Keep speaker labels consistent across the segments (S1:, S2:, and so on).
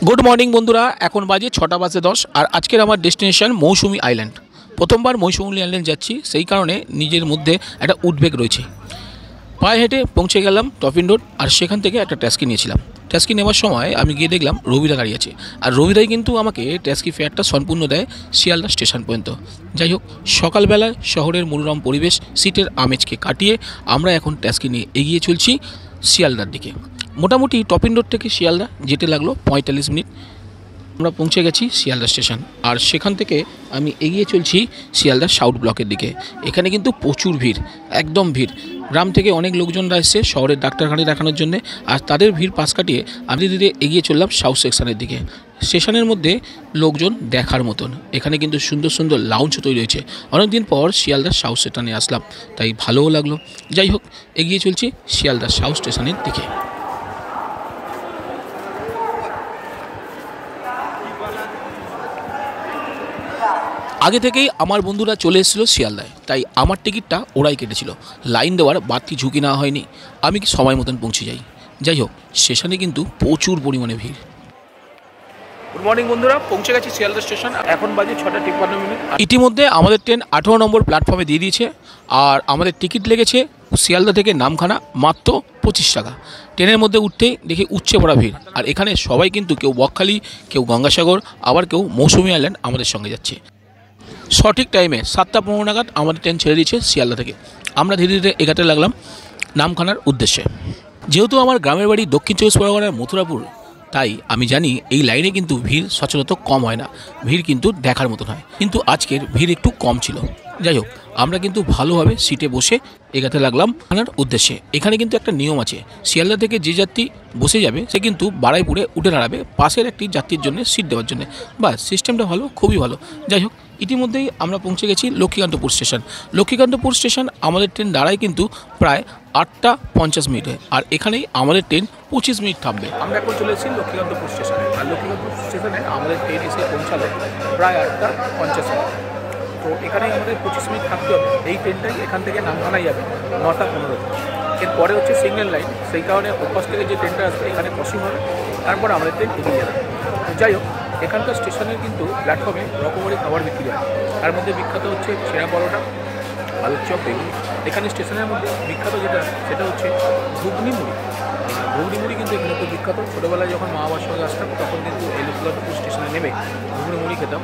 S1: Good morning बंधुरा এখন বাজে 6টা বাজে 10 আর আজকের আমার ডেস্টিনেশন মৌসুমী আইল্যান্ড। প্রথমবার মৌসুমী আইল্যান্ড যাচ্ছি, সেই কারণে নিজের মধ্যে একটা উদ্বেগ রয়েছে। পায়ে হেঁটে পৌঁছে গেলাম টফিন রোড, আর সেখান থেকে একটা ট্যাক্সি নিয়েছিলাম। ট্যাক্সি নেওয়ার সময় আমি গিয়ে দেখলাম রবিদা গাড়ি আছে, আর রবিদাই কিন্তু আমাকে ট্যাক্সি ফেয়ারটা সম্পূর্ণ দেয় শিয়ালদা স্টেশন পর্যন্ত। যাই হোক, সকালবেলায় শহরের মনোরম পরিবেশ সিটের আমেজকে কাটিয়ে আমরা এখন ট্যাক্সি নিয়ে এগিয়ে চলছি শিয়ালদার দিকে। মোটামুটি টপিন রোড থেকে শিয়ালদা যেতে লাগলো 45 মিনিট। আমরা পৌঁছে গেছি শিয়ালদা স্টেশন, আর সেখান থেকে আমি এগিয়ে চলছি শিয়ালদা সাউথ ব্লকের দিকে। এখানে কিন্তু প্রচুর ভিড়, একদম ভিড়। গ্রাম থেকে অনেক লোকজনরা এসছে শহরের ডাক্তারখানা দেখানোর জন্য, আর তাদের ভিড় পাশ কাটিয়ে আমি ধীরে ধীরে এগিয়ে চললাম সাউথ সেকশনের দিকে। স্টেশনের মধ্যে লোকজন দেখার মতন, এখানে কিন্তু সুন্দর সুন্দর লাউঞ্জ তৈরি হয়েছে। অনেকদিন পর শিয়ালদার সাউথ স্টেশনে আসলাম, তাই ভালোও লাগলো। যাই হোক, এগিয়ে চলছি শিয়ালদার সাউথ স্টেশনের দিকে। আগে থেকেই আমার বন্ধুরা চলে এসেছিলো শিয়ালদায়, তাই আমার টিকিটটা ওরাই কেটেছিল। লাইন দেওয়ার বাড়তি ঝুঁকি নেওয়া হয়নি, আমি কি সময় মতন পৌঁছে যাই। যাই হোক, স্টেশনে কিন্তু প্রচুর পরিমাণে ভিড়। গুড মর্নিং বন্ধুরা, পৌঁছে গেছি শিয়ালদা স্টেশন। এখন বাজে 6টা 53 মিনিট। ইতিমধ্যে আমাদের ট্রেন 18 নম্বর প্ল্যাটফর্মে দিয়ে দিয়েছে, আর আমাদের টিকিট লেগেছে শিয়ালদা থেকে নামখানা মাত্র 25 টাকা। ট্রেনের মধ্যে উঠতেই দেখি উচ্চে পড়া ভিড়, আর এখানে সবাই কিন্তু কেউ বকখালি, কেউ গঙ্গাসাগর, আবার কেউ মৌসুমী আইল্যান্ড আমাদের সঙ্গে যাচ্ছে। সঠিক টাইমে 7টা 15 নাগাদ আমাদের ট্রেন ছেড়ে দিয়েছে শিয়ালদা থেকে। আমরা ধীরে ধীরে এগাতে লাগলাম নামখানার উদ্দেশ্যে। যেহেতু আমার গ্রামের বাড়ি দক্ষিণ 24 পরগনার মথুরাপুর, তাই আমি জানি এই লাইনে কিন্তু ভিড় সচরাচর কম হয় না, ভিড় কিন্তু দেখার মতন হয়। কিন্তু আজকের ভিড় একটু কম ছিল। যাই হোক, আমরা কিন্তু ভালোভাবে সিটে বসে এগাতে লাগলাম খানার উদ্দেশ্যে। এখানে কিন্তু একটা নিয়ম আছে, শিয়ালদা থেকে যে যাত্রী বসে যাবে সে কিন্তু বারাইপুরে উঠে দাঁড়াবে পাশের একটি যাত্রীর জন্য সিট দেওয়ার জন্য। বা সিস্টেমটা ভালো, খুবই ভালো। যাই হোক, ইতিমধ্যেই আমরা পৌঁছে গেছি লক্ষ্মীকান্তপুর স্টেশন। লক্ষ্মীকান্তপুর স্টেশন আমাদের ট্রেন দাঁড়ায় কিন্তু প্রায় 8টা 50 মিনিটে, আর এখানেই আমাদের ট্রেন 25 মিনিট থামবে। আমরা এখন চলে এসেছি লক্ষ্মীকান্তপুর স্টেশনে, আর লক্ষ্মীকান্তপুর স্টেশনে আমাদের ট্রেন এসে পৌঁছালো প্রায় 8টা 50 মিনিট। তো এখানেই আমাদের 25 মিনিট থাকতে হবে। এই ট্রেনটাই এখান থেকে নামখানায় যাবে 9টা 15। এরপরে হচ্ছে সিগন্যাল লাইন, সেই কারণে ওপাশ থেকে যে ট্রেনটা আসবে এখানে ক্রসিং হবে, তারপর আমাদের ট্রেন এগিয়ে যাবে। যাই হোক, এখানকার স্টেশনের কিন্তু প্ল্যাটফর্মে রকমারি খাবার বিক্রি হয়। তার মধ্যে বিখ্যাত হচ্ছে ছেঁড়া পরোটা, আলুর চপ, বেগুনি। এখানে স্টেশনের মধ্যে বিখ্যাত যেটা সেটা হচ্ছে ঘুগনি মুড়ি। ঘুগনি মুড়ি কিন্তু এখানে খুব বিখ্যাত। ছোটোবেলায় যখন মা বাবার সঙ্গে আসতাম তখন কিন্তু এই লক্ষ্মীকান্তপুর স্টেশনে নেমে ঘুগনি মুড়ি খেতাম।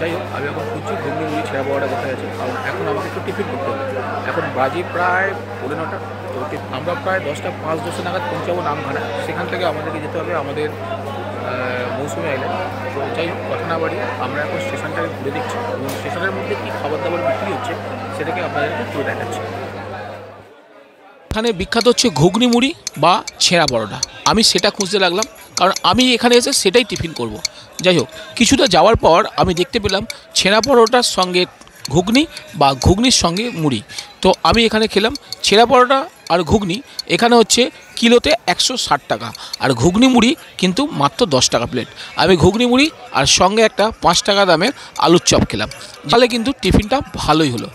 S1: যাই হোক, আমি এখন খুঁজছি ঘুগনি মুড়ি ছেঁড়া পরোটা কোথায় আছে। কারণ এখন আমাকে একটু টিফিন করতে হবে। এখন বাজে প্রায় 9:15। তো আমরা প্রায় 10টা 5-10 নাগাদ পৌঁছাবো নামখানা। সেখান থেকে আমাদেরকে যেতে হবে আমাদের মৌসুমী আইল্যান্ড। তো যাই হোক, কথা না বাড়িয়ে আমরা এখন স্টেশনটাকে ঘুরে দেখছি এবং স্টেশনের মধ্যে কী খাবার দাবার বিক্রি হচ্ছে সেটাকে আপনাদেরকে ঘুরে দেখাচ্ছি। এখানে বিখ্যাত হচ্ছে ঘুগনি মুড়ি বা ছেঁড়া পরোটা। আমি সেটা খুঁজতে লাগলাম, কারণ আমি এখানে এসে সেটাই টিফিন করব। যাই হোক, কিছুটা যাওয়ার পর আমি দেখতে পেলাম ছেঁড়া পরোটার সঙ্গে ঘুগনি বা ঘুগনির সঙ্গে মুড়ি। তো আমি এখানে খেলাম ছেঁড়া পরোটা আর ঘুগনি। এখানে হচ্ছে কিলোতে 160 টাকা, আর ঘুগনি মুড়ি কিন্তু মাত্র 10 টাকা প্লেট। আমি ঘুগনি মুড়ি আর সঙ্গে একটা 5 টাকা দামের আলুর চপ খেলাম। তাহলে কিন্তু টিফিনটা ভালোই হলো।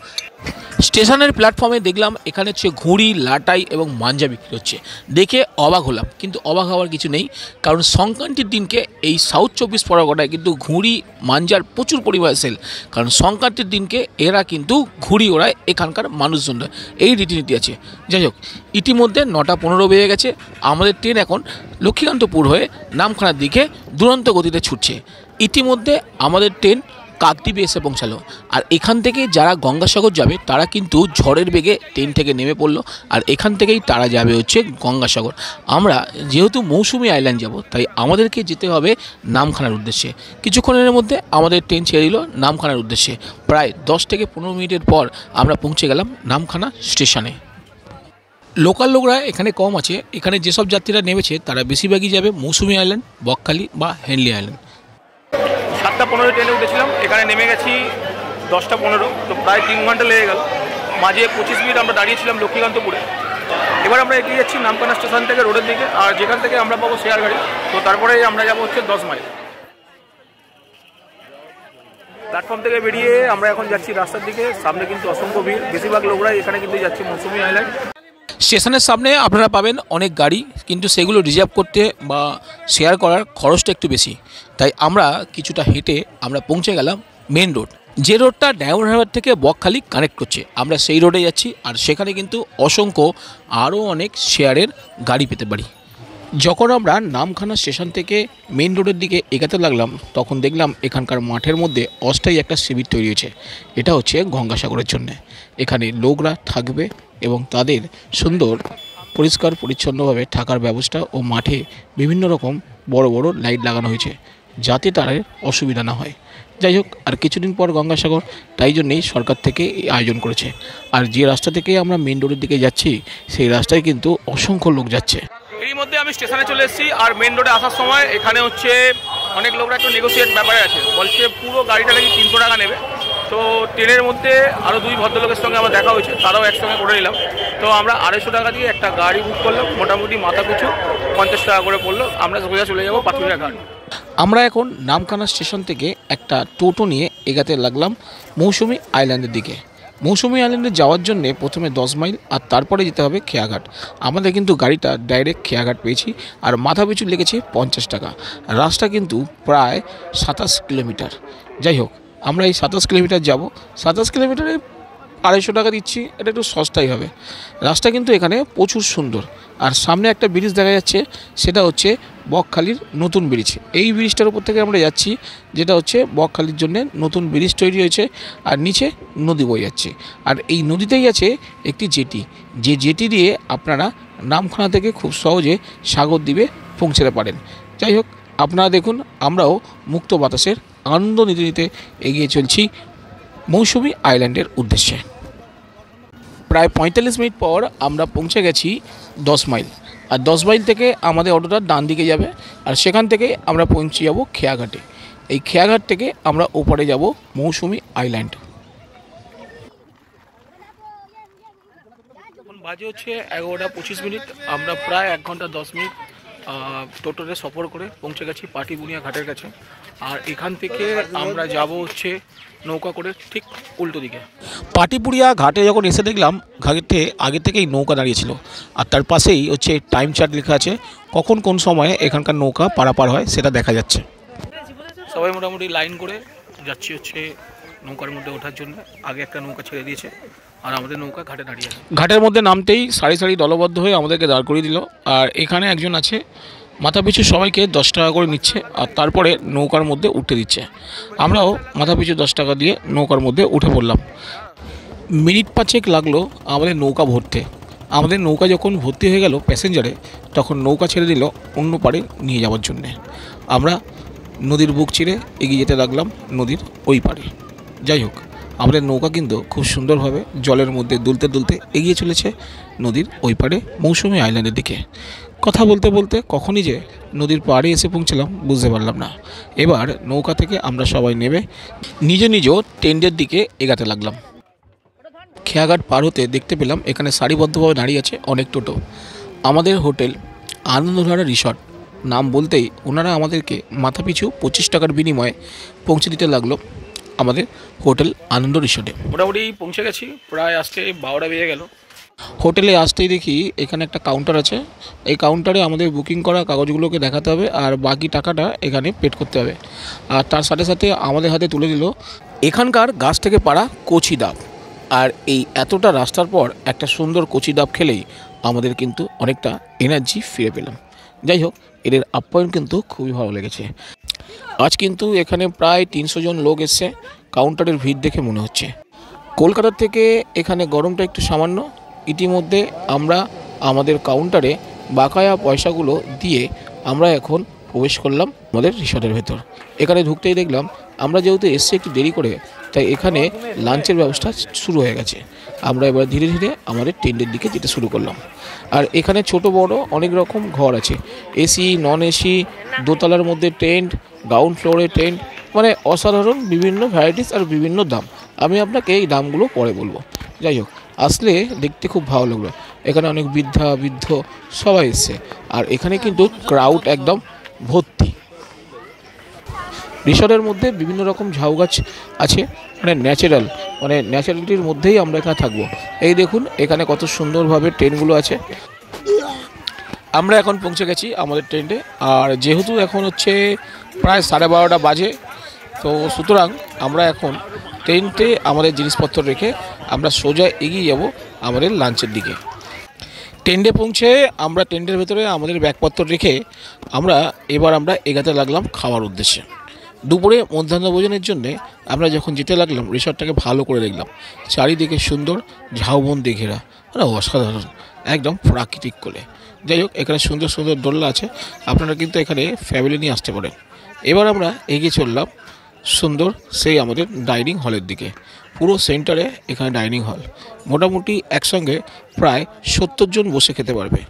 S1: স্টেশনের প্ল্যাটফর্মে দেখলাম এখানে হচ্ছে ঘুড়ি, লাটাই এবং মাঞ্জা বিক্রি হচ্ছে। দেখে অবাক হলাম, কিন্তু অবাক হওয়ার কিছু নেই, কারণ সংক্রান্তির দিনকে এই সাউথ 24 পরগনায় কিন্তু ঘুড়ি মাঞ্জার প্রচুর পরিমাণে সেল। কারণ সংক্রান্তির দিনকে এরা কিন্তু ঘুড়ি ওড়ায় এখানকার মানুষজনরা, এই রীতিনীতি আছে। যাই হোক, ইতিমধ্যে 9টা 15 বেজে গেছে। আমাদের ট্রেন এখন লক্ষ্মীকান্তপুর হয়ে নামখানার দিকে দুরন্ত গতিতে ছুটছে। ইতিমধ্যে আমাদের ট্রেন কাকদ্বীপে এসে পৌঁছালো, আর এখান থেকে যারা গঙ্গাসাগর যাবে তারা কিন্তু ঝড়ের বেগে ট্রেন থেকে নেমে পড়লো, আর এখান থেকেই তারা যাবে হচ্ছে গঙ্গাসাগর। আমরা যেহেতু মৌসুমী আইল্যান্ড যাব, তাই আমাদেরকে যেতে হবে নামখানার উদ্দেশ্যে। কিছুক্ষণের মধ্যে আমাদের ট্রেন ছেড়ে দিল নামখানার উদ্দেশ্যে। প্রায় 10 থেকে 15 মিনিটের পর আমরা পৌঁছে গেলাম নামখানা স্টেশনে। লোকাল লোকরা এখানে কম আছে। এখানে যেসব যাত্রীরা নেমেছে তারা বেশিরভাগই যাবে মৌসুমী আইল্যান্ড, বকখালি বা হেনলি আইল্যান্ড। 7টা 15 ট্রেনে উঠেছিলাম, এখানে নেমে গেছি 10টা 15। তো প্রায় 3 ঘন্টা লেগে গেল। মাঝে 25 মিনিট আমরা দাঁড়িয়েছিলাম লক্ষ্মীকান্তপুরে। এবার আমরা এগিয়ে যাচ্ছি নামখানা স্টেশন থেকে রোডের দিকে, আর যেখান থেকে আমরা পাবো শেয়ার গাড়ি। তো তারপরে আমরা যাবো হচ্ছে 10 মাইল। প্ল্যাটফর্ম থেকে বেরিয়ে আমরা এখন যাচ্ছি রাস্তার দিকে। সামনে কিন্তু অসংখ্য ভিড়, বেশিরভাগ লোকরাই এখানে কিন্তু যাচ্ছে মৌসুমী আইল্যান্ড। স্টেশনের সামনে আপনারা পাবেন অনেক গাড়ি, কিন্তু সেগুলো রিজার্ভ করতে বা শেয়ার করার খরচটা একটু বেশি। তাই আমরা কিছুটা হেঁটে আমরা পৌঁছে গেলাম মেন রোড, যে রোডটা ডায়মন্ড হারবার থেকে বকখালি কানেক্ট করছে। আমরা সেই রোডে যাচ্ছি, আর সেখানে কিন্তু অসংখ্য আরও অনেক শেয়ারের গাড়ি পেতে পারি। যখন আমরা নামখানা স্টেশন থেকে মেন রোডের দিকে এগাতে লাগলাম, তখন দেখলাম এখানকার মাঠের মধ্যে অস্থায়ী একটা শিবির তৈরি হয়েছে। এটা হচ্ছে গঙ্গাসাগরের জন্য। এখানে লোকরা থাকবে এবং তাদের সুন্দর পরিষ্কার পরিচ্ছন্নভাবে থাকার ব্যবস্থা ও মাঠে বিভিন্ন রকম বড় বড় লাইট লাগানো হয়েছে, যাতে তাদের অসুবিধা না হয়। যাই হোক, আর কিছুদিন পর গঙ্গাসাগর, তাই জন্যেই সরকার থেকে এই আয়োজন করেছে। আর যে রাস্তা থেকে আমরা মেন রোডের দিকে যাচ্ছি, সেই রাস্তায় কিন্তু অসংখ্য লোক যাচ্ছে।
S2: এরই মধ্যে আমি স্টেশনে চলে এসেছি, আর মেন রোডে আসার সময় এখানে হচ্ছে অনেক লোকরা একটু নেগোসিয়েট ব্যাপারে আছে, বলছে পুরো গাড়িটা নাকি 300 টাকা নেবে। তো ট্রেনের মধ্যে আরও 2 ভদ্রলোকের সঙ্গে আমার দেখা হয়েছে, তারাও একসঙ্গে করে নিলাম। তো আমরা 250 টাকা দিয়ে একটা গাড়ি বুক করলাম, মোটামুটি মাথা পিছু 50 টাকা করে পড়লো। আমরা সোজা চলে যাবো পাথুরিয়া ঘাট।
S1: আমরা এখন নামখানা স্টেশন থেকে একটা টোটো নিয়ে এগাতে লাগলাম মৌসুমী আইল্যান্ডের দিকে। মৌসুমী আইল্যান্ডে যাওয়ার জন্য প্রথমে 10 মাইল আর তারপরে যেতে হবে খেয়াঘাট। আমাদের কিন্তু গাড়িটা ডাইরেক্ট খেয়াঘাট পেয়েছি, আর মাথা পিছু লেগেছে 50 টাকা। রাস্তা কিন্তু প্রায় 27 কিলোমিটার। যাই হোক, আমরা এই 27 কিলোমিটার যাব। 27 কিলোমিটারে 250 টাকা দিচ্ছি, এটা একটু সস্তাই হবে। রাস্তা কিন্তু এখানে প্রচুর সুন্দর। আর সামনে একটা ব্রিজ দেখা যাচ্ছে, সেটা হচ্ছে বকখালির নতুন ব্রিজ। এই ব্রিজটার উপর থেকে আমরা যাচ্ছি, যেটা হচ্ছে বকখালির জন্য নতুন ব্রিজ তৈরি হয়েছে, আর নিচে নদী বয়ে যাচ্ছে। আর এই নদীতেই আছে একটি জেটি, যে জেটি দিয়ে আপনারা নামখানা থেকে খুব সহজে সাগরদ্বীপে পৌঁছাতে পারেন। যাই হোক, আপনারা দেখুন, আমরাও মুক্ত বাতাসের আনন্দ নিতে নিতে এগিয়ে চলছি মৌসুমী আইল্যান্ডের উদ্দেশ্যে। প্রায় 45 মিনিট পর আমরা পৌঁছে গেছি 10 মাইল। আর 10 মাইল থেকে আমাদের অটোটা ডান দিকে যাবে, আর সেখান থেকে আমরা পৌঁছে যাব খেয়াঘাটে। এই খেয়াঘাট থেকে আমরা ওপারে যাব মৌসুমী আইল্যান্ড। এখন বাজে হচ্ছে 11টা 25 মিনিট। আমরা প্রায় 1 ঘন্টা 10 মিনিট টোটোতে সফর করে পৌঁছে গেছি পাটিবুনিয়া ঘাটের কাছে। আর এখান থেকে আমরা যাব হচ্ছে নৌকা করে ঠিক উল্টো দিকে। পাটিপুরিয়া ঘাটে যখন এসে দেখলাম, ঘাটে আগে থেকেই নৌকা দাঁড়িয়েছিল, আর তার পাশেই হচ্ছে টাইম চার্ট লেখা আছে, কখন কোন সময়ে এখানকার নৌকা পারাপার হয় সেটা দেখা যাচ্ছে। সবাই মোটামুটি লাইন করে যাচ্ছি হচ্ছে নৌকার মধ্যে ওঠার জন্য। আগে একটা নৌকা ছেড়ে দিয়েছে, আর আমাদের নৌকা ঘাটে দাঁড়িয়ে আছে। ঘাটের মধ্যে নামতেই সারি সারি দলবদ্ধ হয়ে আমাদেরকে দাঁড় করিয়ে দিল। আর এখানে একজন আছে, মাথা পিছু সবাইকে 10 টাকা করে নিচ্ছে, আর তারপরে নৌকার মধ্যে উঠে দিচ্ছে। আমরাও মাথা পিছু 10 টাকা দিয়ে নৌকার মধ্যে উঠে পড়লাম। মিনিট 5 লাগলো আমাদের নৌকা ভরতে। আমাদের নৌকা যখন ভর্তি হয়ে গেল প্যাসেঞ্জারে, তখন নৌকা ছেড়ে দিল অন্য পাড়ে নিয়ে যাওয়ার জন্যে। আমরা নদীর বুক চিরে এগিয়ে যেতে লাগলাম নদীর ওই পাড়ে। যাই হোক, আমাদের নৌকা কিন্তু খুব সুন্দরভাবে জলের মধ্যে দুলতে দুলতে এগিয়ে চলেছে নদীর ওই পাড়ে মৌসুমী আইল্যান্ডের দিকে। কথা বলতে বলতে কখনই যে নদীর পাড়ে এসে পৌঁছলাম বুঝতে পারলাম না। এবার নৌকা থেকে আমরা সবাই নেমে নিজ নিজ টেন্টের দিকে এগাতে লাগলাম। খেয়াঘাট পার হতে দেখতে পেলাম এখানে সারিবদ্ধভাবে দাঁড়িয়ে আছে অনেক টোটো। আমাদের হোটেল আনন্দধারা রিসর্ট নাম বলতেই ওনারা আমাদেরকে মাথাপিছু 25 টাকার বিনিময়ে পৌঁছে দিতে লাগলো আমাদের হোটেল আনন্দ রিসর্টে। মোটামুটি পৌঁছে গেছি, প্রায় আজকে 12টা বেজে গেল। হোটেলে আসতেই দেখি এখানে একটা কাউন্টার আছে। এই কাউন্টারে আমাদের বুকিং করা কাগজগুলোকে দেখাতে হবে, আর বাকি টাকাটা এখানে পেড করতে হবে। আর তার সাথে সাথে আমাদের হাতে তুলে দিল এখানকার গাছ থেকে পাড়া কচি ডাব। আর এই এতটা রাস্তার পর একটা সুন্দর কচি ডাব খেলেই আমাদের কিন্তু অনেকটা এনার্জি ফিরে পেলাম। যাই হোক, এদের আপ্যায়ন কিন্তু খুবই ভালো লেগেছে। আজ কিন্তু এখানে প্রায় 300 জন লোক এসছে। কাউন্টারের ভিড় দেখে মনে হচ্ছে কলকাতার থেকে এখানে গরমটা একটু সামান্য। ইতিমধ্যে আমরা আমাদের কাউন্টারে বাকায়া পয়সাগুলো দিয়ে আমরা এখন প্রবেশ করলাম আমাদের রিসর্টের ভেতর। এখানে ঢুকতেই দেখলাম আমরা যেহেতু এসছি একটু দেরি করে, তাই এখানে লাঞ্চের ব্যবস্থা শুরু হয়ে গেছে। আমরা এবার ধীরে ধীরে আমাদের টেন্টের দিকে যেতে শুরু করলাম। আর এখানে ছোট বড় অনেক রকম ঘর আছে, এসি, নন এসি, দোতলার মধ্যে টেন্ট, গ্রাউন্ড ফ্লোরে টেন্ট, মানে অসাধারণ বিভিন্ন ভ্যারাইটিস আর বিভিন্ন দাম। আমি আপনাকে এই দামগুলো পরে বলবো। যাই হোক, আসলে দেখতে খুব ভালো লাগলো। এখানে অনেক বৃদ্ধা বৃদ্ধ সবাই এসছে, আর এখানে কিন্তু ক্রাউড একদম ভর্তি। রিসর্টের মধ্যে বিভিন্ন রকম ঝাউ গাছ আছে, মানে ন্যাচারাল মানে ন্যাচারালিটির মধ্যেই আমরা এখানে থাকবো। এই দেখুন এখানে কত সুন্দরভাবে ট্রেনগুলো আছে। আমরা এখন পৌঁছে গেছি আমাদের ট্রেনে, আর যেহেতু এখন হচ্ছে প্রায় 12:30 বাজে, তো সুতরাং আমরা এখন ট্রেনতে আমাদের জিনিসপত্র রেখে আমরা সোজা এগিয়ে যাব আমাদের লাঞ্চের দিকে। ট্রেনে পৌঁছে আমরা ট্রেনের ভেতরে আমাদের ব্যাগপত্র রেখে আমরা এগাতে লাগলাম খাওয়ার উদ্দেশ্যে। দুপুরে মধ্যাহ্নভোজনের জন্যে আমরা যখন যেতে লাগলাম রিসর্টটাকে ভালো করে দেখলাম, চারিদিকে সুন্দর ঝাউবন দিয়ে ঘেরা, মানে অসাধারণ, একদম প্রাকৃতিক কোলে। যাই হোক, এখানে সুন্দর সুন্দর দোলনা আছে, আপনারা কিন্তু এখানে ফ্যামিলি নিয়ে আসতে পারেন। এবার আমরা এগিয়ে চললাম সুন্দর সেই আমাদের ডাইনিং হলের দিকে। পুরো সেন্টারে এখানে ডাইনিং হল, মোটামুটি একসঙ্গে প্রায় 70 জন বসে খেতে পারবে।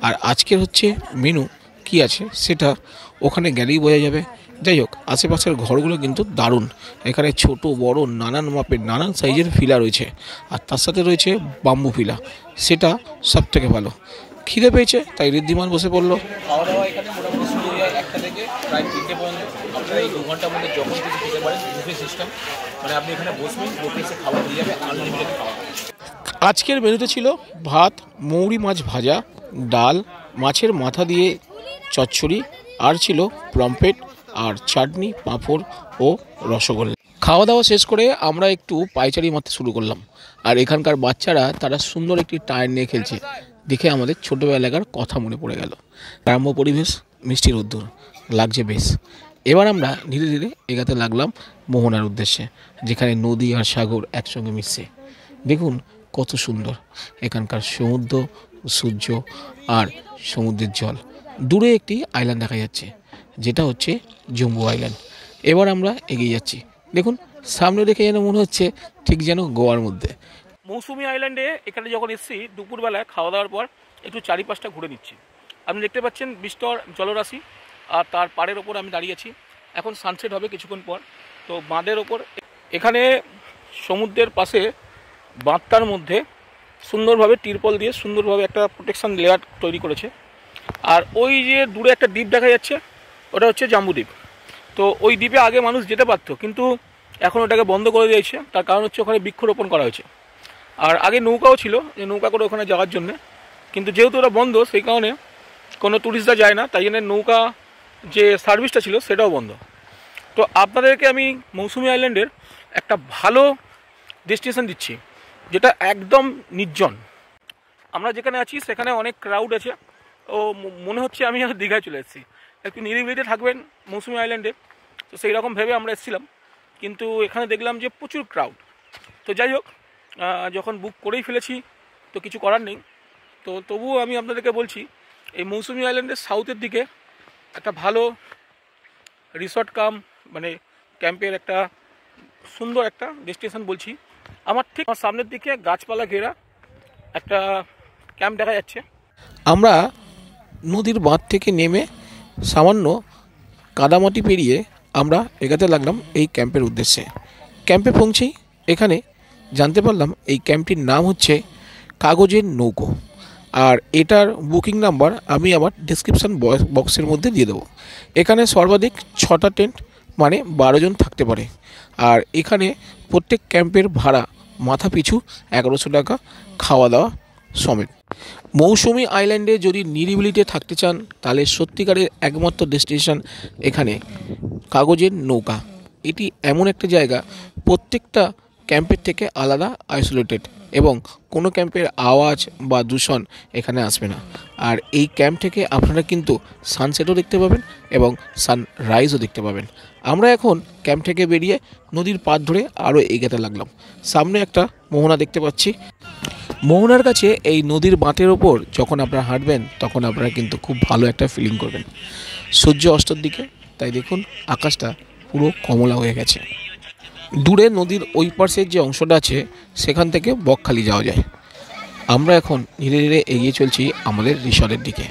S1: আর আজকের হচ্ছে মেনু কি আছে সেটা ওখানে গেলেই বোঝা যাবে। যাই হোক, আশেপাশের ঘরগুলো কিন্তু দারুণ, এখানে ছোট বড় নানান মাপের নানান সাইজের ফিলা রয়েছে, আর তার সাথে রয়েছে বাম্বু ফিলা, সেটা সব থেকে ভালো। খিদে পেয়েছে তাই ঋদ্ধিমান বসে পড়লো। খাওয়া দাওয়া এখানে মোটামুটি শুরু হয়ে যায় 1টা থেকে প্রায় 3টে পর্যন্ত। আপনারা এই 2 ঘন্টার মধ্যে যখন কিছু খেতে পারেন, বুফে সিস্টেম, মানে আপনি এখানে বসবেন, বুফে এসে খাবার দিয়ে যাবে, আনলিমিটেড খাবার। আজকের মেনুতে ছিল ভাত, মৌরি মাছ ভাজা, ডাল, মাছের মাথা দিয়ে চচ্চড়ি, আর ছিল পমফ্রেট, আর চাটনি, পাঁপড় ও রসগোল্লা। খাওয়া দাওয়া শেষ করে আমরা একটু পায়চারি মারতে শুরু করলাম, আর এখানকার বাচ্চারা তারা সুন্দর একটি টায়ার নিয়ে খেলছে, দেখে আমাদের ছোটোবেলাকার কথা মনে পড়ে গেল। গ্রাম্য পরিবেশ, মিষ্টি রোদ্দুর, লাগছে বেশ। এবার আমরা ধীরে ধীরে এগাতে লাগলাম মোহনার উদ্দেশ্যে, যেখানে নদী আর সাগর একসঙ্গে মিশছে। দেখুন কত সুন্দর এখানকার সমুদ্র, সূর্য আর সমুদ্রের জল। দূরে একটি আইল্যান্ড দেখা যাচ্ছে, যেটা হচ্ছে জম্বু আইল্যান্ড। এবার আমরা এগিয়ে যাচ্ছি, দেখুন সামনে দেখে যেন মনে হচ্ছে ঠিক যেন গোয়ার মধ্যে।
S2: মৌসুমি আইল্যান্ডে এখানে যখন এসেছি দুপুরবেলায় খাওয়া দাওয়ার পর একটু চারিপাশটা ঘুরে নিচ্ছি। আপনি দেখতে পাচ্ছেন বিস্তর জলরাশি, আর তার পাড়ের ওপর আমি দাঁড়িয়ে আছি। এখন সানসেট হবে কিছুক্ষণ পর। তো বাঁধের ওপর এখানে সমুদ্রের পাশে বাঁধটার মধ্যে সুন্দরভাবে তিরপল দিয়ে সুন্দরভাবে একটা প্রোটেকশন লেয়ার তৈরি করেছে। আর ওই যে দূরে একটা দ্বীপ দেখা যাচ্ছে, ওটা হচ্ছে জাম্বুদ্বীপ। তো ওই দ্বীপে আগে মানুষ যেতে পারতো, কিন্তু এখন ওটাকে বন্ধ করে দিয়েছে। তার কারণ হচ্ছে ওখানে বৃক্ষরোপণ করা হয়েছে। আর আগে নৌকাও ছিল, যে নৌকা করে ওখানে যাওয়ার জন্যে, কিন্তু যেহেতু ওটা বন্ধ সেই কারণে কোনো ট্যুরিস্টরা যায় না, তাই জন্য নৌকা যে সার্ভিসটা ছিল সেটাও বন্ধ। তো আপনাদেরকে আমি মৌসুমি আইল্যান্ডের একটা ভালো ডেস্টিনেশন দিচ্ছি, যেটা একদম নির্জন। আমরা যেখানে আছি সেখানে অনেক ক্রাউড আছে, ও মনে হচ্ছে আমি দীঘায় চলে এসেছি। একটু নিরিবিলিতে থাকবেন মৌসুমি আইল্যান্ডে, তো সেই রকম ভেবে আমরা এসেছিলাম, কিন্তু এখানে দেখলাম যে প্রচুর ক্রাউড। তো যাই হোক, যখন বুক করেই ফেলেছি তো কিছু করার নেই। তো তবুও আমি আপনাদেরকে বলছি, এই মৌসুমি আইল্যান্ডের সাউথের দিকে একটা ভালো রিসর্ট কাম মানে ক্যাম্পের একটা সুন্দর একটা ডেস্টিনেশন বলছি। আমার ঠিক আমার সামনের দিকে গাছপালা ঘেরা একটা ক্যাম্প দেখা যাচ্ছে।
S1: আমরা নদীর বাঁধ থেকে নেমে সামান্য কাদামাটি পেরিয়ে আমরা এগাতে লাগলাম এই ক্যাম্পের উদ্দেশ্যে। ক্যাম্পে পৌঁছেই এখানে জানতে পারলাম এই ক্যাম্পটির নাম হচ্ছে কাগজের নৌকো, আর এটার বুকিং নাম্বার আমি আমার ডেসক্রিপশান বক্সের মধ্যে দিয়ে দেবো। এখানে সর্বাধিক 6টা টেন্ট, মানে 12 জন থাকতে পারে। আর এখানে প্রত্যেক ক্যাম্পের ভাড়া মাথা পিছু 1100 টাকা, খাওয়া দাওয়া সমেত। মৌসুমি আইল্যান্ডে যদি নিরিবিলিতে থাকতে চান, তাহলে সত্যিকারের একমাত্র ডেস্টিনেশন এখানে কাগজের নৌকা। এটি এমন একটা জায়গা, প্রত্যেকটা ক্যাম্পের থেকে আলাদা, আইসোলেটেড, এবং কোনো ক্যাম্পের আওয়াজ বা দূষণ এখানে আসবে না। আর এই ক্যাম্প থেকে আপনারা কিন্তু সানসেটও দেখতে পাবেন এবং সানরাইজও দেখতে পাবেন। আমরা এখন ক্যাম্প থেকে বেরিয়ে নদীর পাড় ধরে আরও এগোতে লাগলাম। সামনে একটা মোহনা দেখতে পাচ্ছি। মোহনার কাছে এই নদীর বাঁধের ওপর যখন আপনারা হাঁটবেন, তখন আপনারা কিন্তু খুব ভালো একটা ফিলিং করবেন। সূর্য অস্তর দিকে, তাই দেখুন আকাশটা পুরো কমলা হয়ে গেছে। দূরে নদীর ওই পাশের যে অংশটা আছে সেখান থেকে বকখালি যাওয়া যায়। আমরা এখন ধীরে ধীরে এগিয়ে চলছি আমাদের রিসর্টের দিকে।